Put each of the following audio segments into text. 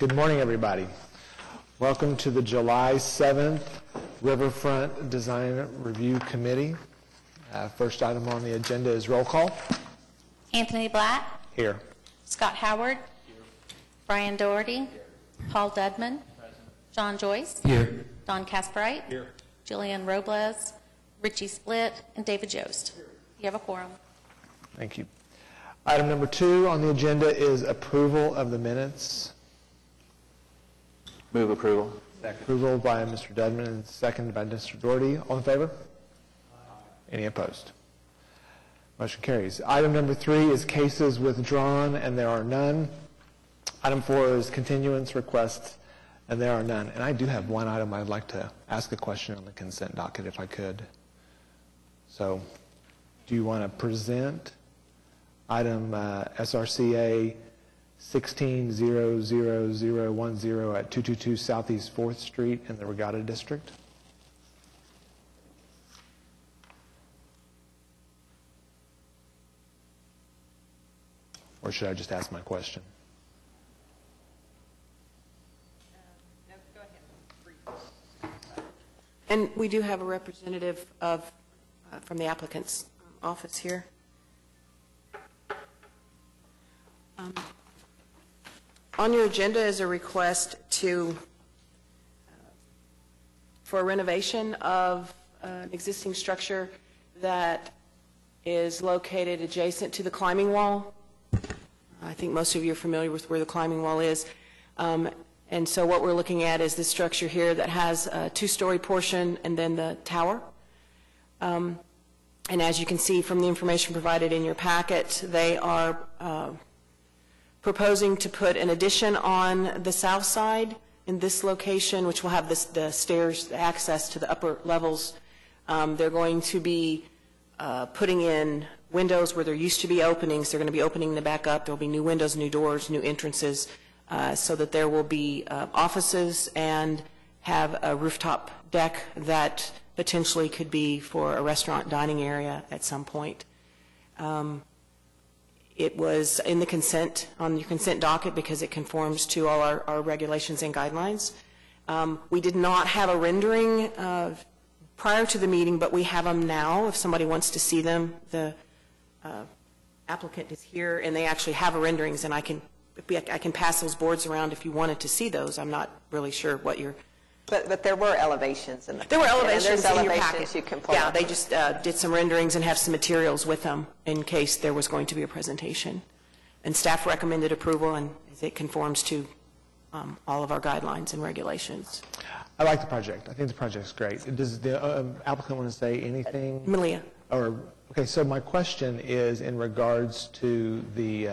Good morning, everybody. Welcome to the July 7th Riverfront Design Review Committee. First item on the agenda is roll call. Anthony Black. Here. Scott Howard. Here. Brian Doherty. Here. Paul Dudman. Present. John Joyce. Here. Don Casperite. Here. Julianne Robles. Richie Split. And David Jost. Here. You have a quorum. Thank you. Item number 2 on the agenda is approval of the minutes. Move approval. Second. Approval by Mr. Dudman and seconded by Mr. Doherty. All in favor? Aye. Any opposed? Motion carries. Item number 3 is cases withdrawn, and there are none. Item 4 is continuance requests, and there are none. And I do have one item I'd like to ask a question on the consent docket, if I could. So, do you want to present item SRCA 16-00010 at 222 Southeast 4th Street in the Regatta District? Or should I just ask my question? No, go ahead. And we do have a representative of from the applicant's office here. On your agenda is a request for a renovation of an existing structure that is located adjacent to the climbing wall. I think most of you are familiar with where the climbing wall is. And so what we're looking at is this structure here that has a 2-story portion and then the tower. And as you can see from the information provided in your packet, they are proposing to put an addition on the south side in this location, which will have the stairs, the access to the upper levels. They're going to be putting in windows where there used to be openings. They're going to be opening them back up. There will be new windows, new doors, new entrances, so that there will be offices and have a rooftop deck that potentially could be for a restaurant dining area at some point. It was in the consent, on your consent docket, because it conforms to all our regulations and guidelines. We did not have a rendering prior to the meeting, but we have them now. If somebody wants to see them, the applicant is here, and they actually have renderings, and I can pass those boards around if you wanted to see those. I'm not really sure what you're... But there were elevations in the There were elevations in your packet. You can pull up. They just did some renderings and have some materials with them in case there was going to be a presentation. And staff recommended approval, and it conforms to all of our guidelines and regulations. I like the project. I think the project's great. Does the applicant want to say anything? Malia. Okay, so my question is in regards to the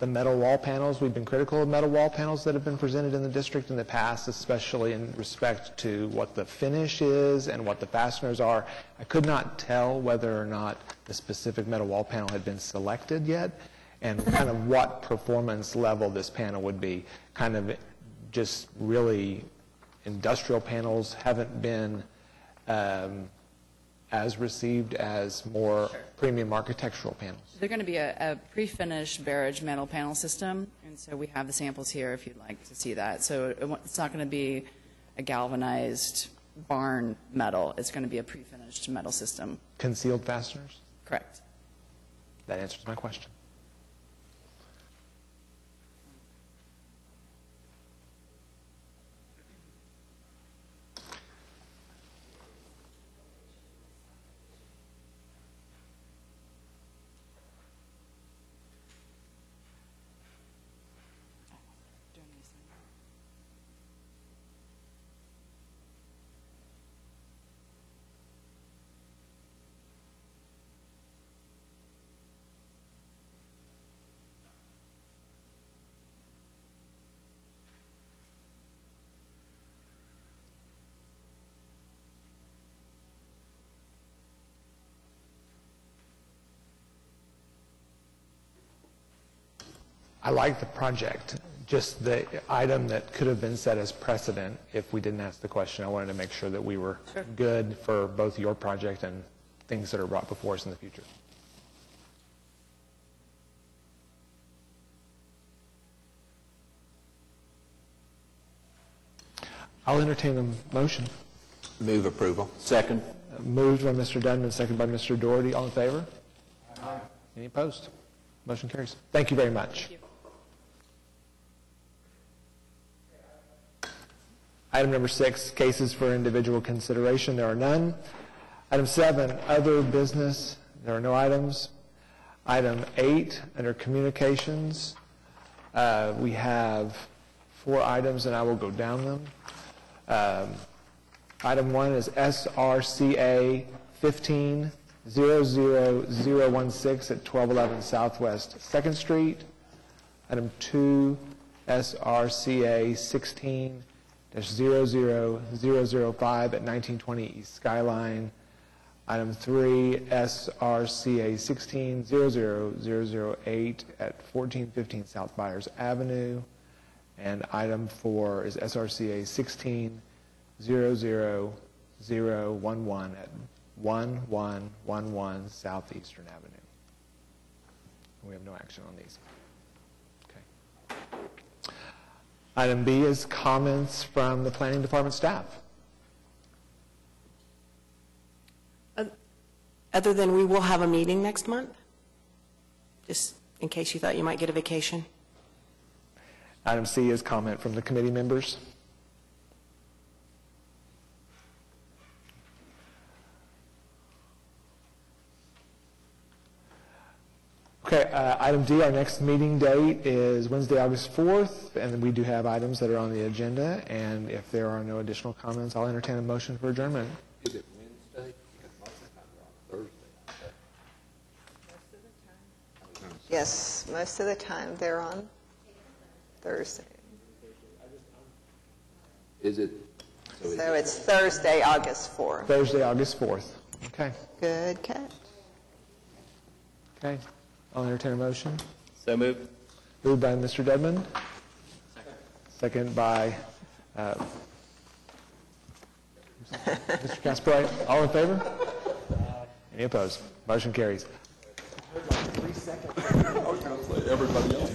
metal wall panels. We've been critical of metal wall panels that have been presented in the district in the past, especially in respect to what the finish is and what the fasteners are. I could not tell whether or not the specific metal wall panel had been selected yet, and kind of what performance level this panel would be. Kind of just really industrial panels haven't been as received as more premium architectural panels. They're going to be a pre-finished barrage metal panel system, and so we have the samples here if you'd like to see that. So it's not going to be a galvanized barn metal. It's going to be a pre-finished metal system. Concealed fasteners? Correct. That answers my question. I like the project, just the item that could have been set as precedent if we didn't ask the question. I wanted to make sure that we were good for both your project and things that are brought before us in the future. I'll entertain a motion. Move approval. Second. Moved by Mr. Dunman, seconded by Mr. Doherty. All in favor? Aye. Any opposed? Motion carries. Thank you very much. Item number 6, cases for individual consideration. There are none. Item 7, other business. There are no items. Item 8, under communications, we have 4 items, and I will go down them. Item 1 is SRCA 15-00016 at 1211 Southwest 2nd Street. Item 2, SRCA 16-00005 at 1920 East Skyline. Item 3, SRCA 16-00008 at 1415 South Byers Avenue. And item 4 is SRCA 16-00011 at 1111 Southeastern Avenue. We have no action on these. Okay. Item B is comments from the Planning Department staff. Other than we will have a meeting next month, just in case you thought you might get a vacation. Item C is comment from the committee members. Okay, item D, our next meeting date is Wednesday, August 4th, and we do have items that are on the agenda, and if there are no additional comments, I'll entertain a motion for adjournment. Is it Wednesday? Because most of the time we're on Thursday. Yes, most of the time they're on Thursday. Is it? So it's Thursday, August 4th. Thursday, August 4th. Okay. Good catch. Okay. I'll entertain a motion. So moved. Moved by Mr. Dedman. Second by Mr. Casperite. All in favor? Any opposed? Motion carries. Everybody else.